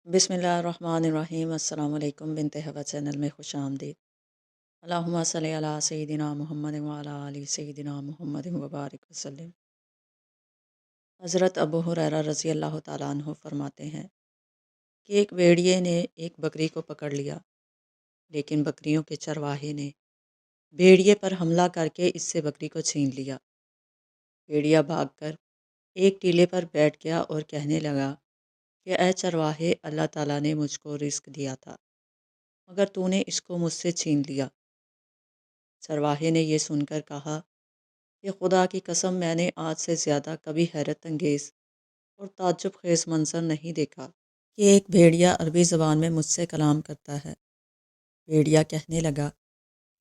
बिस्मिल्लाहिर्रहमानिर्रहीम। अस्सलाम वालेकुम। बिनते हवा चैनल में खुश आमदीद। अल्लाहुम्मा सल्ली अला सय्यिदिना मुहम्मद व अला आलि सय्यिदिना मुहम्मद व बारिक वसल्लम। हज़रत अबू हुरैरा रज़ी अल्लाह तआला अन्हु फरमाते हैं कि एक भेड़िए ने एक बकरी को पकड़ लिया, लेकिन बकरियों के चरवाहे ने भेड़िए पर हमला करके इससे बकरी को छीन लिया। भेड़िया भागकर एक टीले पर बैठ गया और कहने लगा कि ऐ चरवाहे, अल्लाह ताला ने मुझको रिस्क दिया था, मगर तूने इसको मुझसे छीन लिया। चरवाहे ने यह सुनकर कहा कि खुदा की कसम, मैंने आज से ज़्यादा कभी हैरत अंगेज़ और ताज्जुब खेज़ मंजर नहीं देखा कि एक भेड़िया अरबी ज़बान में मुझसे कलाम करता है। भेड़िया कहने लगा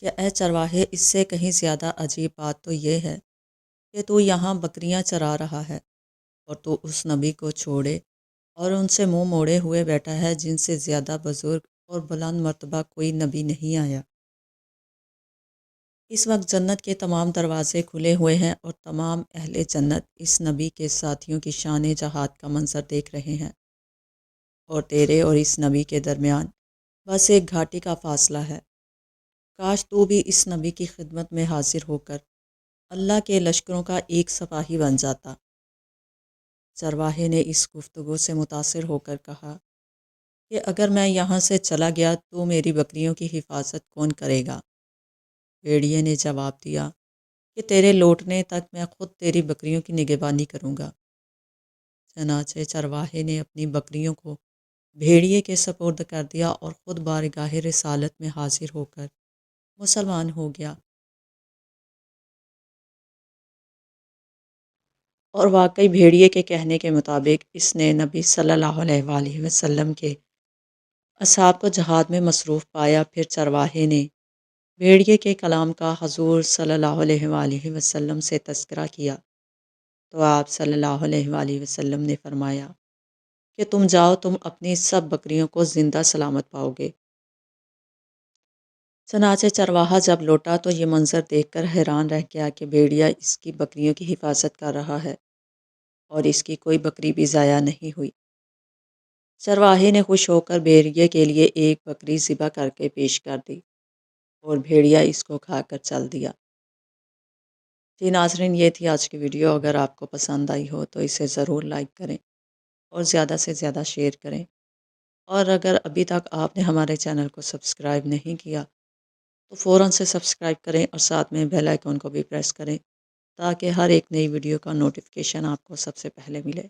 कि ऐ चरवाहे, इससे कहीं ज़्यादा अजीब बात तो यह है कि तू यहाँ बकरियाँ चरा रहा है और तू उस नबी को छोड़े और उनसे मुंह मोड़े हुए बैठा है जिनसे ज़्यादा बुजुर्ग और बुलंद मर्तबा कोई नबी नहीं आया। इस वक्त जन्नत के तमाम दरवाज़े खुले हुए हैं और तमाम अहले जन्नत इस नबी के साथियों की शान जहाद का मंजर देख रहे हैं, और तेरे और इस नबी के दरमियान बस एक घाटी का फासला है। काश तू भी इस नबी की खिदमत में हाजिर होकर अल्लाह के लश्करों का एक सिपाही बन जाता। चरवाहे ने इस गुफ्तगू से मुतासिर होकर कहा कि अगर मैं यहाँ से चला गया तो मेरी बकरियों की हिफाजत कौन करेगा? भेड़िए ने जवाब दिया कि तेरे लौटने तक मैं खुद तेरी बकरियों की निगहबानी करूँगा। चनाचे चरवाहे ने अपनी बकरियों को भेड़िए के सपुर्द कर दिया और ख़ुद बारगाह रिसालत में हाजिर होकर मुसलमान हो गया। और वाकई भेड़िए के कहने के मुताबिक इसने नबी सल्लल्लाहु अलैहि वसल्लम के असहाब को जहाद में मसरूफ़ पाया। फिर चरवाहे ने भेड़िए के कलाम का हजूर सल्लल्लाहु अलैहि वसल्लम से तज़किरा किया, तो आप सल्लल्लाहु अलैहि वसल्लम ने फरमाया कि तुम जाओ, तुम अपनी सब बकरियों को ज़िंदा सलामत पाओगे। चनाचे चरवाहा जब लौटा तो ये मंज़र देखकर हैरान रह गया कि भेड़िया इसकी बकरियों की हिफाजत कर रहा है और इसकी कोई बकरी भी ज़ाया नहीं हुई। चरवाहे ने खुश होकर भेड़िए के लिए एक बकरी ज़िबा करके पेश कर दी और भेड़िया इसको खाकर चल दिया। जी नाज़रीन, ये थी आज की वीडियो। अगर आपको पसंद आई हो तो इसे ज़रूर लाइक करें और ज़्यादा से ज़्यादा शेयर करें। और अगर अभी तक आपने हमारे चैनल को सब्सक्राइब नहीं किया तो फ़ौरन से सब्सक्राइब करें और साथ में बेल आइकन को भी प्रेस करें, ताकि हर एक नई वीडियो का नोटिफिकेशन आपको सबसे पहले मिले।